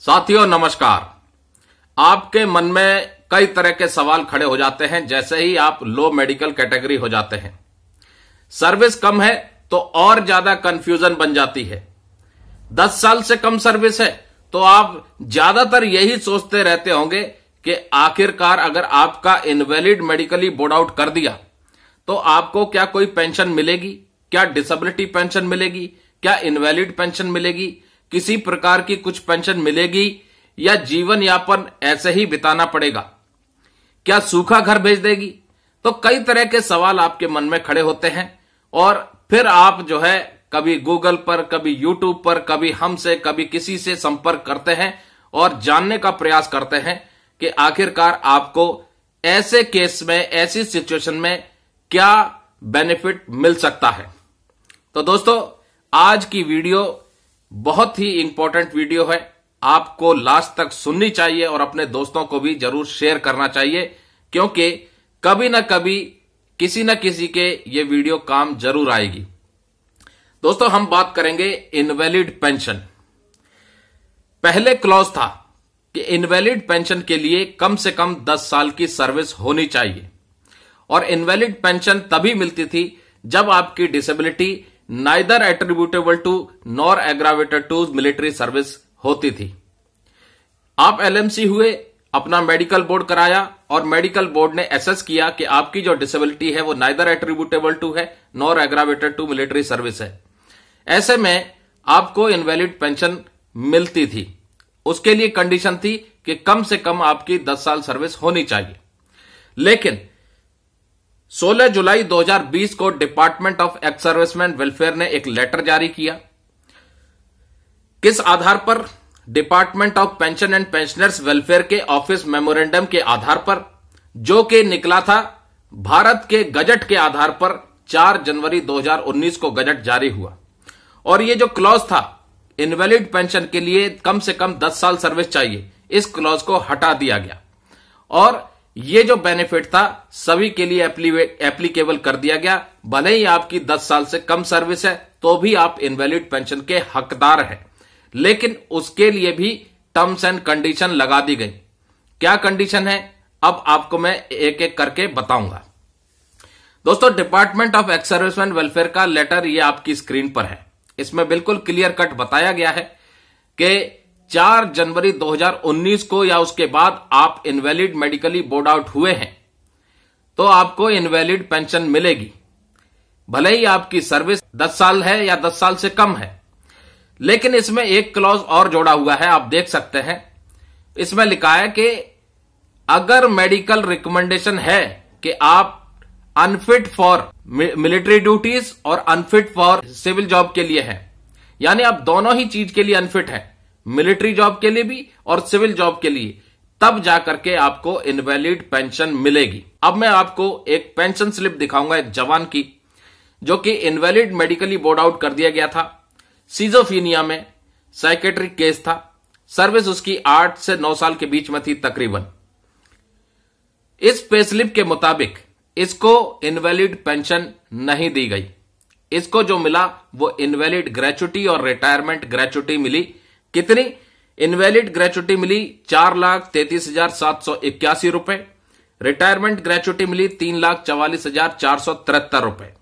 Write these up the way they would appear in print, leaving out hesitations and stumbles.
साथियों नमस्कार। आपके मन में कई तरह के सवाल खड़े हो जाते हैं जैसे ही आप लो मेडिकल कैटेगरी हो जाते हैं। सर्विस कम है तो और ज्यादा कंफ्यूजन बन जाती है। 10 साल से कम सर्विस है तो आप ज्यादातर यही सोचते रहते होंगे कि आखिरकार अगर आपका इनवैलिड मेडिकली बोर्ड आउट कर दिया तो आपको क्या कोई पेंशन मिलेगी, क्या डिसेबिलिटी पेंशन मिलेगी, क्या इनवैलिड पेंशन मिलेगी, किसी प्रकार की कुछ पेंशन मिलेगी या जीवन यापन ऐसे ही बिताना पड़ेगा, क्या सूखा घर भेज देगी। तो कई तरह के सवाल आपके मन में खड़े होते हैं और फिर आप जो है कभी गूगल पर, कभी यूट्यूब पर, कभी हमसे, कभी किसी से संपर्क करते हैं और जानने का प्रयास करते हैं कि आखिरकार आपको ऐसे केस में, ऐसी सिचुएशन में क्या बेनिफिट मिल सकता है। तो दोस्तों आज की वीडियो बहुत ही इंपॉर्टेंट वीडियो है, आपको लास्ट तक सुननी चाहिए और अपने दोस्तों को भी जरूर शेयर करना चाहिए क्योंकि कभी ना कभी किसी न किसी के ये वीडियो काम जरूर आएगी। दोस्तों हम बात करेंगे इनवैलिड पेंशन। पहले क्लॉज था कि इनवैलिड पेंशन के लिए कम से कम 10 साल की सर्विस होनी चाहिए और इनवैलिड पेंशन तभी मिलती थी जब आपकी disability neither attributable to nor aggravated to military service होती थी। आप एलएमसी हुए, अपना मेडिकल बोर्ड कराया और मेडिकल बोर्ड ने एसेस किया कि आपकी जो डिसेबिलिटी है वो नाइदर एट्रीब्यूटेबल टू है nor aggravated to military service है। ऐसे में आपको इनवैलिड पेंशन मिलती थी। उसके लिए कंडीशन थी कि कम से कम आपकी 10 साल सर्विस होनी चाहिए। लेकिन 16 जुलाई 2020 को department of ex serviceman welfare ने एक लेटर जारी किया। किस आधार पर? Department of pension and pensioners welfare के ऑफिस मेमोरेंडम के आधार पर, जो कि निकला था भारत के गजट के आधार पर। 4 जनवरी 2019 को गजट जारी हुआ और ये जो क्लॉज था इनवैलिड पेंशन के लिए कम से कम 10 साल सर्विस चाहिए, इस क्लॉज को हटा दिया गया और ये जो बेनिफिट था सभी के लिए एप्लीकेबल कर दिया गया। भले ही आपकी 10 साल से कम सर्विस है तो भी आप इनवैलिड पेंशन के हकदार हैं, लेकिन उसके लिए भी टर्म्स एंड कंडीशन लगा दी गई। क्या कंडीशन है अब आपको मैं एक एक करके बताऊंगा। दोस्तों department of ex serviceman welfare का लेटर ये आपकी स्क्रीन पर है। इसमें बिल्कुल क्लियर कट बताया गया है कि 4 जनवरी 2019 को या उसके बाद आप इनवैलिड मेडिकली बोर्ड आउट हुए हैं तो आपको इनवैलिड पेंशन मिलेगी, भले ही आपकी सर्विस 10 साल है या 10 साल से कम है। लेकिन इसमें एक क्लॉज और जोड़ा हुआ है, आप देख सकते हैं। इसमें लिखा है कि अगर मेडिकल रिकमेंडेशन है कि आप अनफिट फॉर मिलिट्री ड्यूटीज और अनफिट फॉर सिविल जॉब के लिए हैं, यानी आप दोनों ही चीज के लिए अनफिट हैं, मिलिट्री जॉब के लिए भी और सिविल जॉब के लिए, तब जाकर के आपको इनवैलिड पेंशन मिलेगी। अब मैं आपको एक पेंशन स्लिप दिखाऊंगा एक जवान की, जो कि इनवैलिड मेडिकली बोर्ड आउट कर दिया गया था। सिजोफ्रेनिया में साइकेट्रिक केस था। सर्विस उसकी 8 से 9 साल के बीच में थी तकरीबन। इस पे स्लिप के मुताबिक इसको इनवैलिड पेंशन नहीं दी गई। इसको जो मिला वो इनवैलिड ग्रेच्युटी और रिटायरमेंट ग्रेच्युटी मिली। कितनी? इनवैलिड ग्रेच्युटी मिली 4,33,781 रुपए, रिटायरमेंट ग्रेच्युटी मिली 3,44,473 रुपए।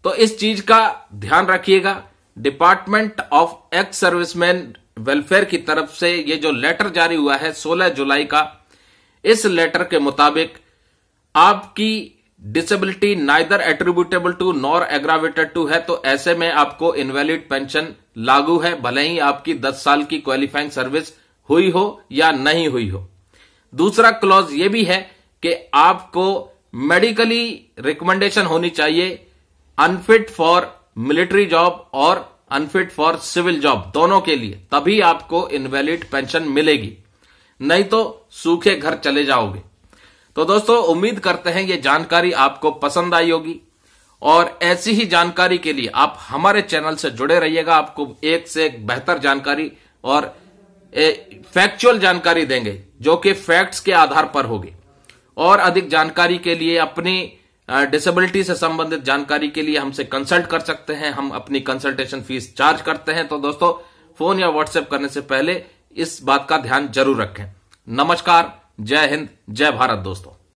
तो इस चीज का ध्यान रखिएगा। Department of ex serviceman welfare की तरफ से ये जो लेटर जारी हुआ है 16 जुलाई का, इस लेटर के मुताबिक आपकी disability neither attributable to nor aggravated to है तो ऐसे में आपको इनवैलिड पेंशन लागू है, भले ही आपकी 10 साल की क्वालिफाइंग सर्विस हुई हो या नहीं हुई हो। दूसरा क्लॉज ये भी है कि आपको मेडिकली रिकमेंडेशन होनी चाहिए अनफिट फॉर मिलिट्री जॉब और अनफिट फॉर सिविल जॉब दोनों के लिए, तभी आपको इनवैलिड पेंशन मिलेगी, नहीं तो सूखे घर चले जाओगे। तो दोस्तों उम्मीद करते हैं ये जानकारी आपको पसंद आई होगी और ऐसी ही जानकारी के लिए आप हमारे चैनल से जुड़े रहिएगा। आपको एक से एक बेहतर जानकारी और फैक्चुअल जानकारी देंगे जो कि फैक्ट्स के आधार पर होगी। और अधिक जानकारी के लिए, अपनी डिसेबिलिटी से संबंधित जानकारी के लिए हमसे कंसल्ट कर सकते हैं। हम अपनी कंसल्टेशन फीस चार्ज करते हैं। तो दोस्तों फोन या व्हाट्सएप करने से पहले इस बात का ध्यान जरूर रखें। नमस्कार, जय हिंद, जय भारत दोस्तों।